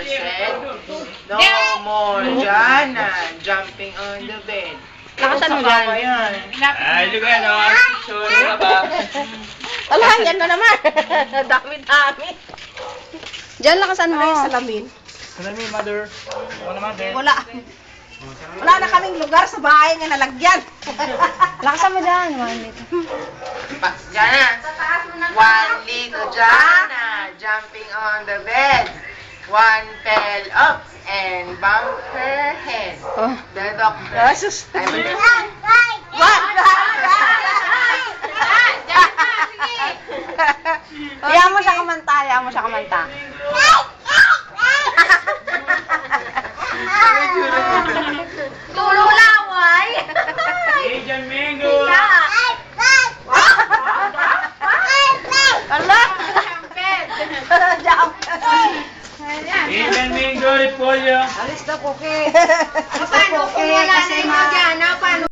Said, no more Jana jumping on the bed. Lakasan mo dyan. Ay, lugar no. Sorry ka ba? Ala, yan na naman. Dami-dami. Diyan, lakasan mo. Salamin. Salamin, mother. Ako naman, Ben. Wala. Wala na kaming lugar sa bahay nga nalagyan. Lakasan mo dyan. Jana, one little Jana jumping on the bed. One fell up and bumped her head. Oh. The doctor. Asus. I believe. Hayaan mo siya kumanta. Hayaan mo siya kumanta. Tululaway. Asian mango. Ala. Jump. Asian mango, repolyo. Alis na, Puki. Asan, Puki?